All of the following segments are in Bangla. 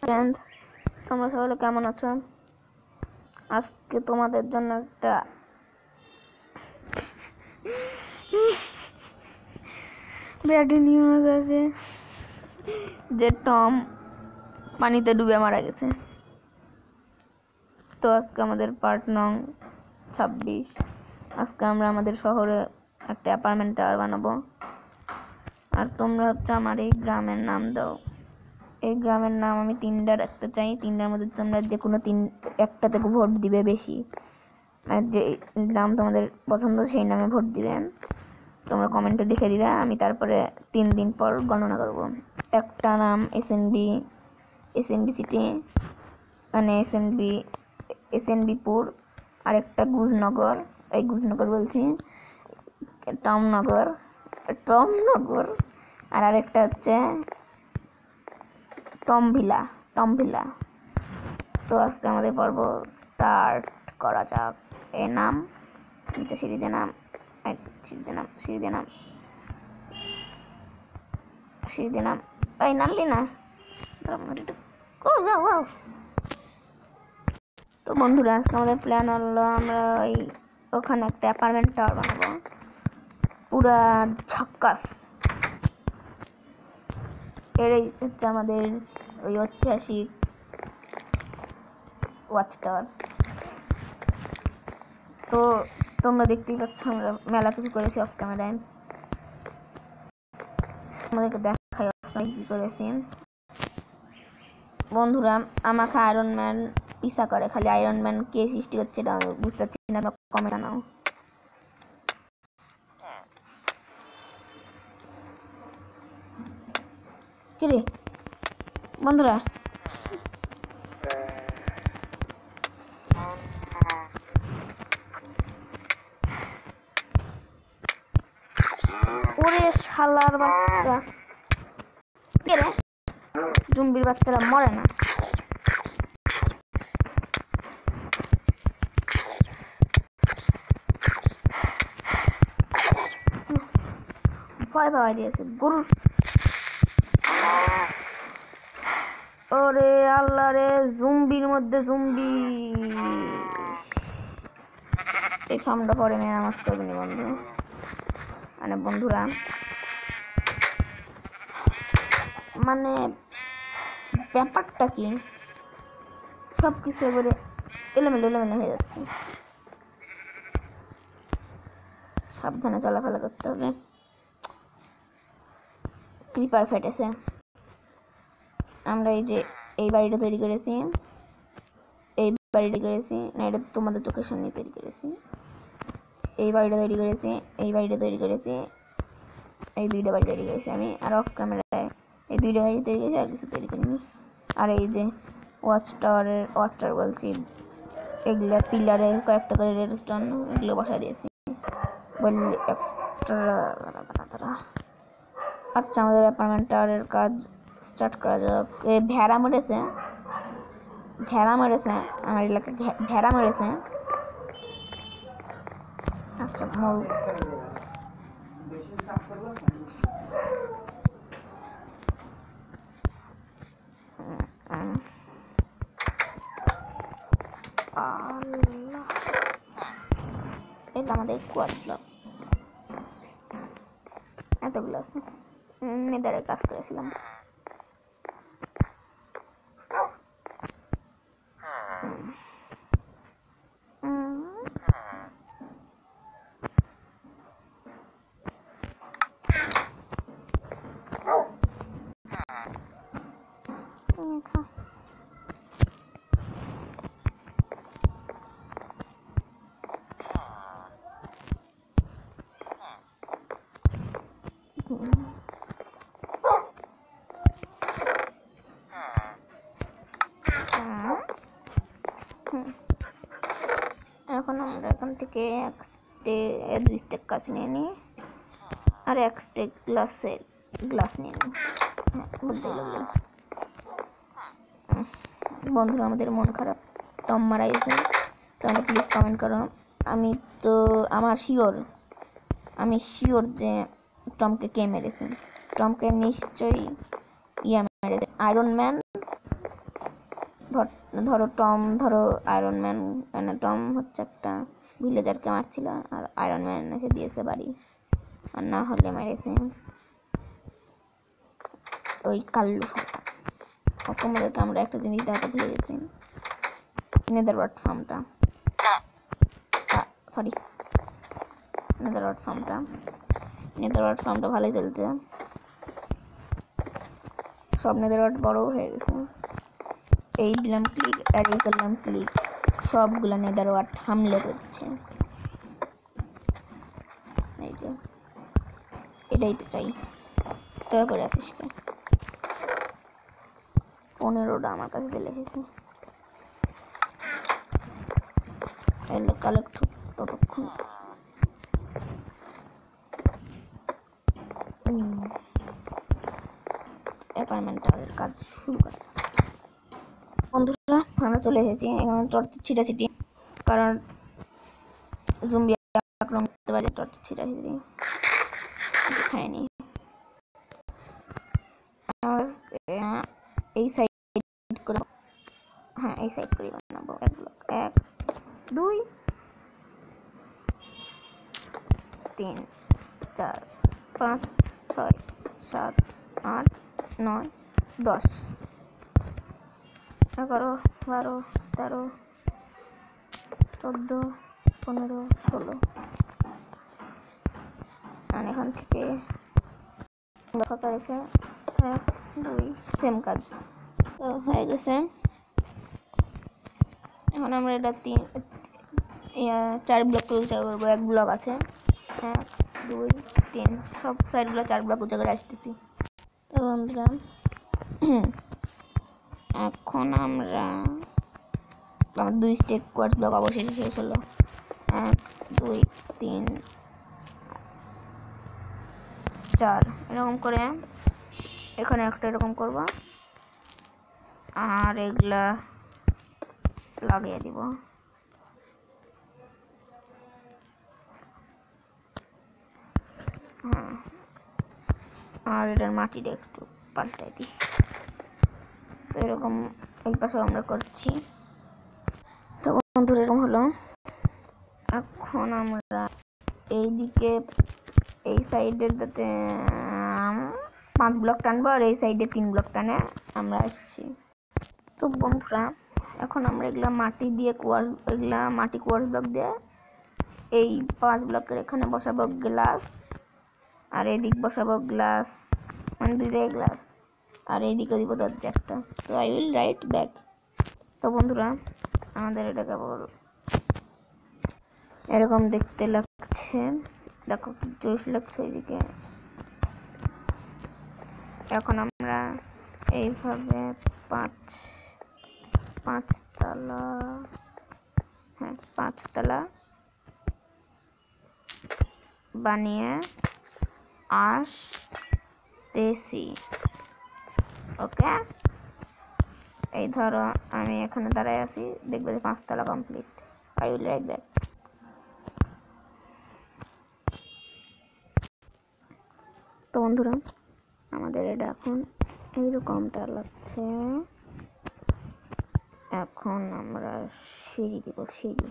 ফ্রেন্ডস, তোমরা সকলে কেমন আছো? আজকে তোমাদের জন্য একটা ব্যাড নিউজ আছে যে টম পানিতে ডুবে মারা গেছে। তো আজকে আমাদের পার্ট নং 26। আজকে আমরা আমাদের শহরে একটা অ্যাপার্টমেন্ট টাওয়ার বানাবো। আর তোমরা হচ্ছে আমার এই গ্রামের নাম দাও। এই গ্রামের নাম আমি 3টা রাখতে চাই। 3টার মধ্যে তোমরা যে কোনো একটা থেকে ভোট দিবে বেশি, আর যে নাম তোমাদের পছন্দ সেই নামে ভোট দিবেন। তোমরা কমেন্টে লিখে দিবে, আমি তারপরে 3 দিন পর গণনা করব। একটা নাম এসএনবি সিটি, মানে এসএনবিপুর। আর একটা গুজনগর, এই গুজনগর বলছি, টমনগর। আর আরেকটা হচ্ছে টমভিলা। তো আজকে আমাদের পর্ব স্টার্ট করা যাক। এই নাম নিচে সিঁড়ি দিয়ে নাম, এই নামবি না। তো বন্ধুরা, আজকে আমাদের প্ল্যান হলো আমরা ওখানে একটা অ্যাপার্টমেন্ট টাওয়ার বানাবো, পুরা ঝাক্কাস। এটাই হচ্ছে আমাদের ওই ঐতিহাসিক ওয়াচ টাওয়ার। তো তোমরা দেখতেই পাচ্ছ আমরা মেলা কিছু করেছি অফ ক্যামেরায়। আমাদেরকে দেখাই কি করেছি। বন্ধুরা, আমাকে আয়রন ম্যান পিছা করে, খালি আয়রন ম্যান কে সৃষ্টি হচ্ছে এটা আমি বুঝতে পারছি না। কমেন্ট জানাও। কি রে বন্ধুরা, ওরে শালার বাচ্চা, কে রে? জুম্বির বাচ্চারা মরে না। ভয় পাওয়া দিয়েছে গরুর। ওরে আল্লাহ রে, জুম্বির মধ্যে জুম্বি। এই সামটা পরে মেয়ে নামাজ করবেনি বন্ধু, মানে বন্ধুরা, মানে ব্যাপারটা কি, সবকিছু এবারে এলোমেলো হয়ে যাচ্ছে। সাবধানে চলাফেরা করতে হবে। ক্রিপার ফেটেছে। আমরা এই বাড়িটা তৈরি করেছি, না এটা তোমাদের চোখের সামনে তৈরি করেছি। এই বাড়িটা তৈরি করেছি, এই 2টা বাড়ি তৈরি করেছি আমি। আর অফ ক্যামেরায় এই 2টা বাড়ি তৈরি করেছি, আর কিছু তৈরি করিনি। আর এই যে ওয়াচ টাওয়ার বলছি, এগুলো পিলারে কয়েকটা করে রেডস্টোন এগুলো বসা দিয়েছি বললি একটা। আচ্ছা, আমাদের অ্যাপার্টমেন্ট টাওয়ারের কাজ স্টার্ট করা যাক। ভেড়া মরেছে আমার এলাকায়, ভেড়া মরেছে। আচ্ছা, এটা আমাদের কোয়াড ব্লক, এতগুলো আছে। নেদারে কাজ করেছিলাম। এখন আমরা এখান থেকে 2 স্টেক কাজ নিয়ে নিই, আর 1 স্টেক গ্লাস নিয়ে নিই। বন্ধুরা, আমাদের মন খারাপ, টম মারা গেছে। তোমরা প্লিজ কমেন্ট করো। আমি শিওর যে টমকে কে মেরেছে। টমকে নিশ্চয়ই মেরেছে, আয়রন ম্যান ধরো টম, ধরো আয়রন ম্যান, মানে টম হচ্ছে একটা ভিলেজারকে মারছিল আর আয়রন ম্যান এসে দিয়েছে বাড়ি, আর না হলে মেরেছে ওই কাল্লু সাপটা। তোমাদেরকে আমরা একটা জিনিস দেখাতে ভুলে গেছি, নেদারওয়ার্ড ফার্মটা, সরি নেদারওয়ার্ড ফার্মটা ভালোই চলছে, সব নেদারওয়ার্ড বড় হয়ে গেছে। এই দিলাম ক্লিক আর এই করলাম ক্লিক, সবগুলো নেদারওয়ার্ড হামলে করছে। এই যে এটাই তো চাই। তোরা করে আসিস কে? 15টা আমার কাছে চলে এসেছে। এগুলো কালেক্ট ততক্ষণ অ্যাপার্টমেন্টের কাজ শুরু করতে। বন্ধুরা আমরা চলে এসেছি এখানে টর্চ ছিটাছিটি, কারণ জুম্বি আক্রমণ করতে পারে, টর্চ ছিটাছিটি খায়নি। এই সাইড করে, হ্যাঁ এই সাইড করে বানাবো এক ব্লক, 1 2 3 4 5 6 7 8 9 10 11 12 13 14 15 16, আর এখান থেকে ফাঁকা রেখে 1 2 সেম কাজ তো হয়ে গেছে। এখন আমরা এটা 4 ব্লক করে করবো, 1 ব্লক আছে 1 2 3, সব সাইডগুলো 4 ব্লক উঁচু করে আসতেছি। তো বন্ধুরা এখন আমরা আমার 2 স্টেপ কোয়ার্স ব্লক অবশেষে শেষ হলো, 1 2 3 4 এরকম করে এখানে একটা এরকম করব, আর এগুলা লাগিয়ে দিব। হ্যাঁ, আর এটার মাটিটা একটু পাল্টাই দিই। তো এরকম এই পাশে আমরা করছি। তো বন্ধুরা এরকম হলো। এখন আমরা এইদিকে এই সাইডেরটাতে 5 ব্লক টানবো, আর এই সাইডে 3 ব্লক টানে আমরা আসছি। তো বন্ধুরা এখন আমরা এগুলা মাটি দিয়ে মাটি কোয়ার্স ব্লক দিয়ে এই 5 ব্লকের এখানে বসাবো গ্লাস, আর এইদিক বসাবো গ্লাস, মানে 2 জায়গায় গ্লাস, আর এইদিকে দিব দরজা একটা। তো আই উইল রাইট ব্যাক। তো বন্ধুরা আমাদের এটা কেবল এরকম দেখতে লাগছে, দেখো কি জোশ লাগছে এইদিকে। এখন আমরা এইভাবে 5 তলা, হ্যাঁ 5 তলা বানিয়ে আসতেছি। ওকে, এই ধরো আমি এখানে দাঁড়ায় আছি, দেখবে যে 5 তলা complete. I will write back. তো বন্ধুরা আমাদের এটা এখন এইরকমটা লাগছে। এখন আমরা সিঁড়ি দিব, সিঁড়ি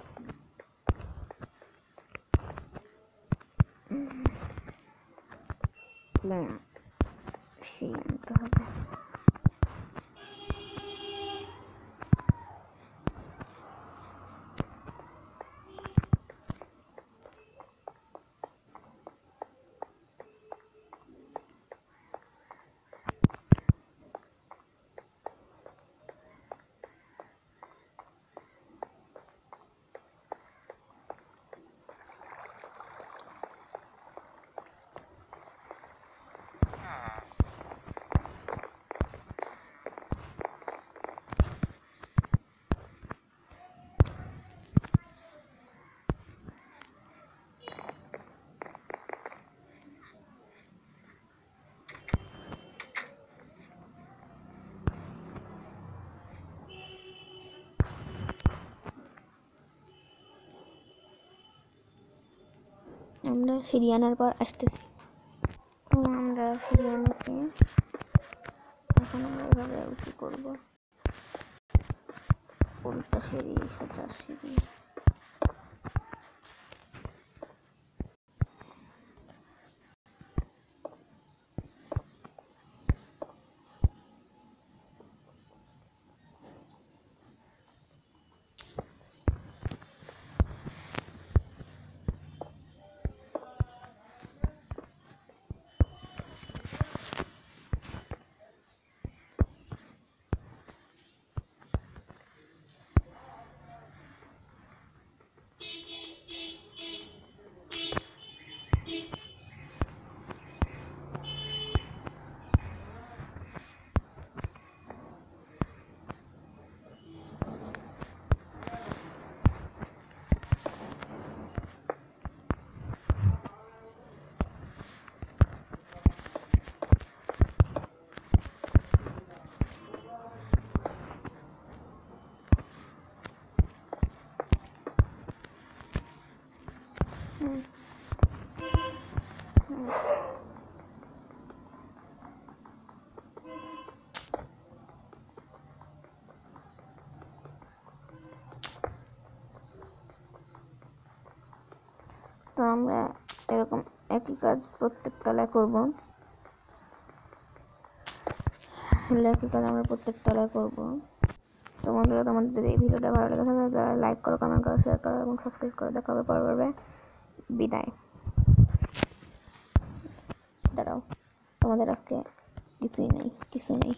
আনতে হবে। আমরা সিঁড়ি আনার পর আসতেছি। তো আমরা সিঁড়ি আনছি, এখন আমরা এভাবে উঁচু করবো। উল্টা সিঁড়ি, সোজা সিঁড়ি। তো আমরা এরকম একই কাজ প্রত্যেক তলায় করব। একই কাজ আমরা প্রত্যেক তলায় করব। তো বন্ধুরা, তোমাদের যদি এই ভিডিওটা ভালো লেগে থাকে তাহলে লাইক করো, কমেন্ট করো, শেয়ার করো এবং সাবস্ক্রাইব করো। দেখা হবে পরবর্তী বিদায়। দাঁড়াও, তোমাদের আজকে কিছু নেই।